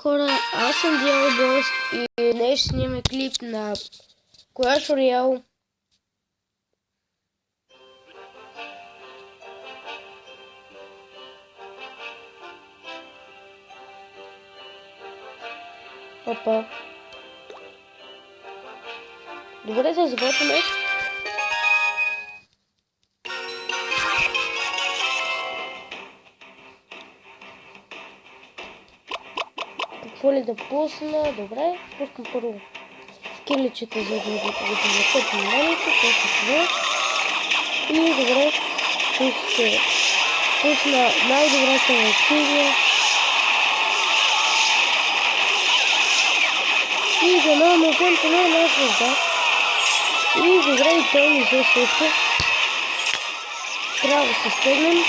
Хора, аз съм Диал Бост и днес ще снимаме клип на Clash Royale. Опа. Добре, да започваме. Какво ли да пусна? Добре, пускам първо скиличета, за да закъпи вниманието, после това. И добре, ще пусна най-добрата реактивия. И за ново мъженто не е звезда. И добре, и той не се случва. Трябва да се стегнем.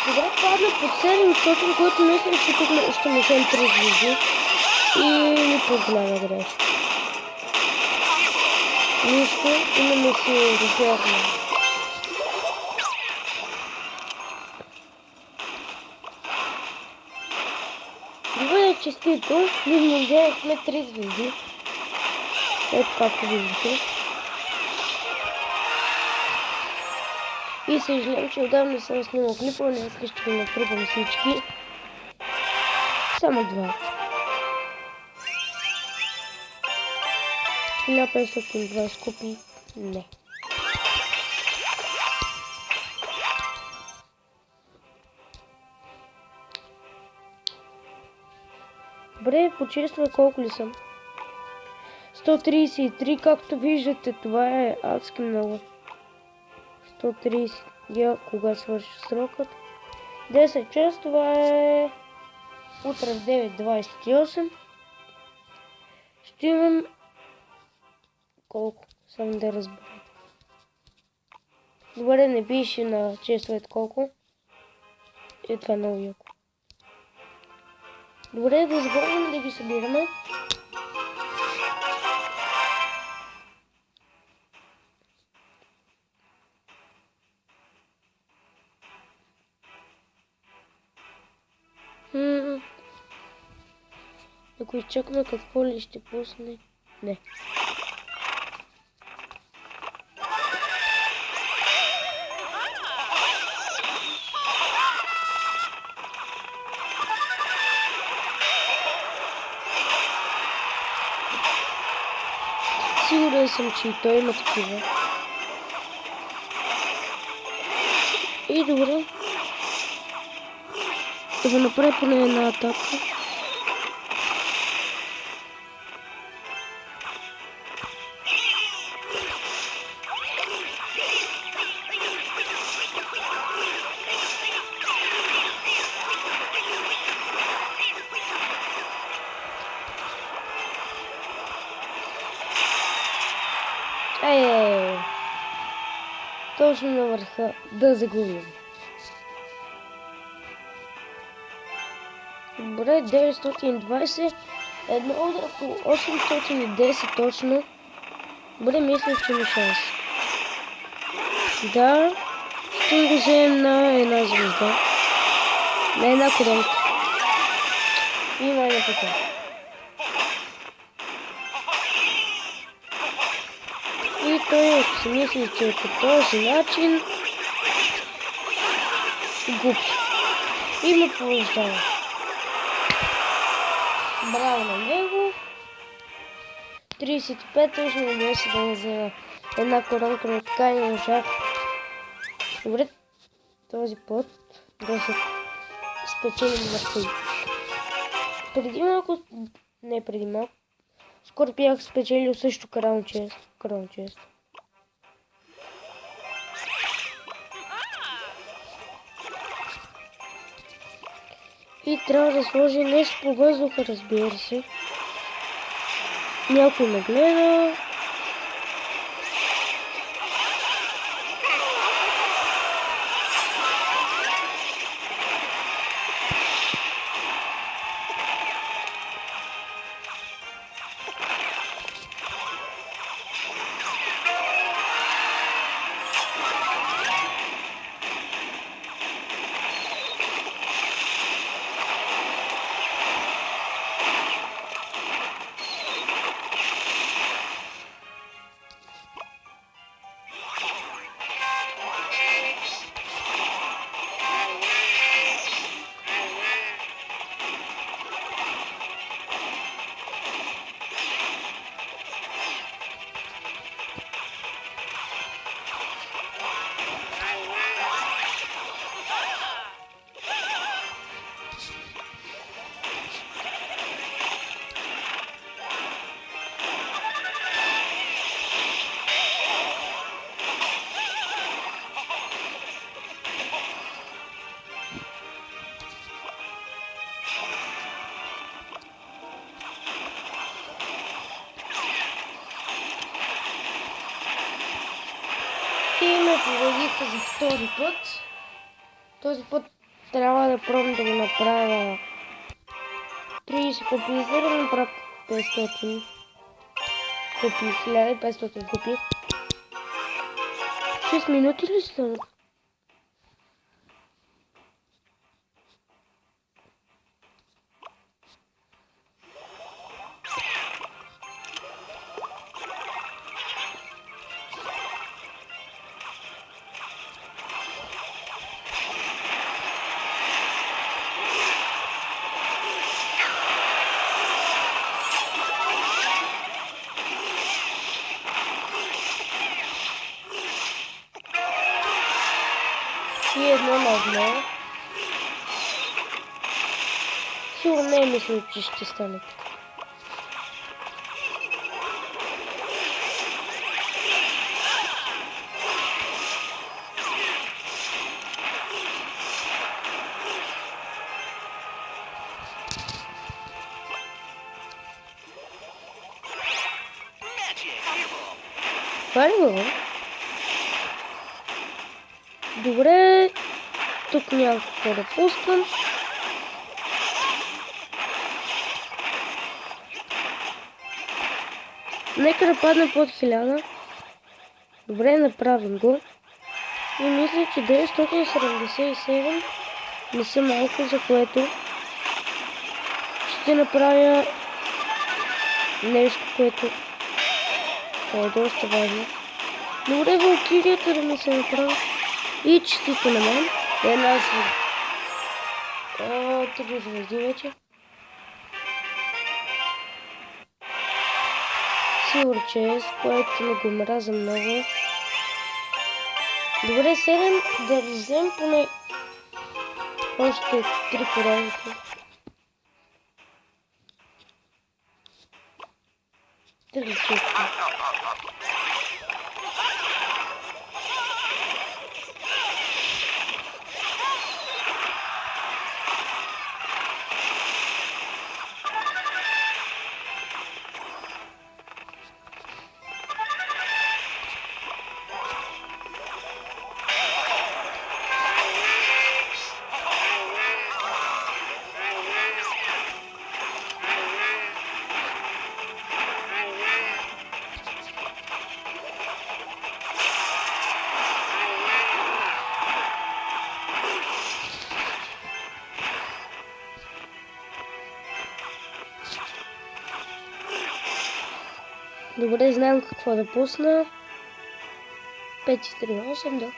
Добре, падна под 700, който мисля, че тук ще му взем 3 звезди. И ми по-голяма грешка. Нищо, имаме си резервна. Добре, честито, ние му вземахме 3 звезди. Ето както виждате. И съжалявам, че отдавна не съм снимал клипа, днес ще ги натрупам всички. Само 2. 1520 копии. Не. Добре, почистваме колко ли съм. 133, както виждате, това е адски много. 130. Я кога свърши срокът? 10 часа, това е утре в 9:28. Ще имам колко? Само да разбера. Добре, не пише на честовете колко. И това е много яко. Добре, да забравим да ги събираме. Ако изчакаме какво ли ще пусне. Не. Сигурен съм, че и той има такива. И добре. Да направи поне една атака. Точно на върха да загубим. Добре, 920. Едно около 810 точно. Добре, мисля, че ми шанс. Да, ще го вземем на една звезда. На една коронка. И най-напота. И той, ако си мисли, че по този начин губи. И му побеждава. Браво на него. 35 точно не беше да не взема една коронка, но така не можах. Добре, този път да се спечелим върху. Преди малко, не преди малко, скоро бях спечелил също Crown Chest. И трябва да сложи нещо по въздуха, разбира се. Някой ме гледа. Уредиха за втори път. Този път трябва да пробвам да го направя 30 копии, за да направя 500 копии, 1500 копии. 6 минути ли стана? И едно на едно. Сигурно не е мисля, че ще стане. Това ли го? Добре. Тук няма какво да пускам. Нека да падне под 1000. Добре, направим го. И мисля, че 977 не са малко, за което ще направя нещо, което е доста важно. Добре, валкирията да ми се направи. И честито на мен. Една звезда. 3 звезди вече. Сигур чест, което не го мраза много. Добре, 7 да взем поне още 3 поредните. 3. Добре, знам какво да пусна. 5-4-8, да.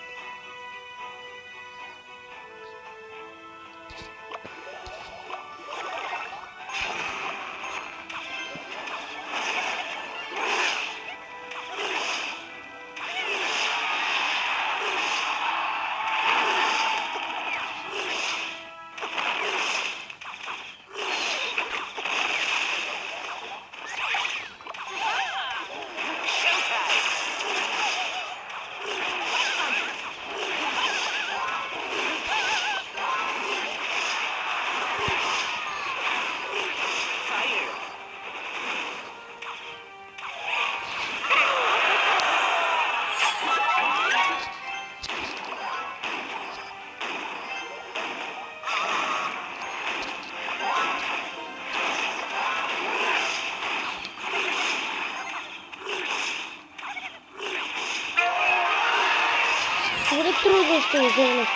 Добре, трудно ще взема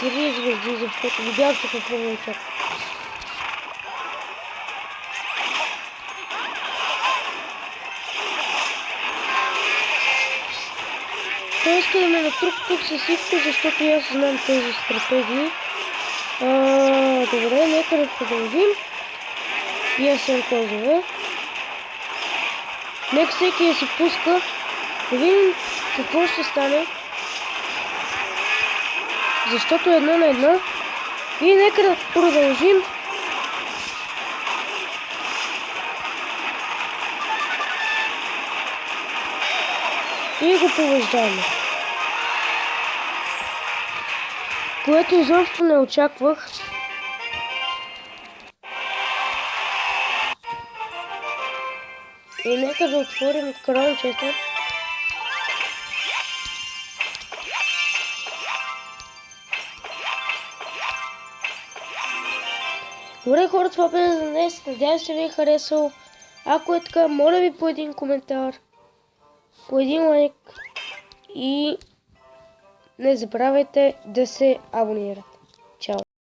3 звезди, защото видяхте какво ми очаква. Той иска да ме натрупа тук с Ивка, защото аз знам тези стратегии. Добре, нека да продължим. И аз съм козове. Нека всеки да си пуска. Да видим какво ще стане. Защото едно на едно. И нека да продължим. И го побеждаваме. Което изобщо не очаквах. И нека да отворим Crown Chester. Добре хора, това бе за днес. Надявам се ви е харесало. Ако е така, моля ви по един коментар, по един лайк и не забравяйте да се абонирате.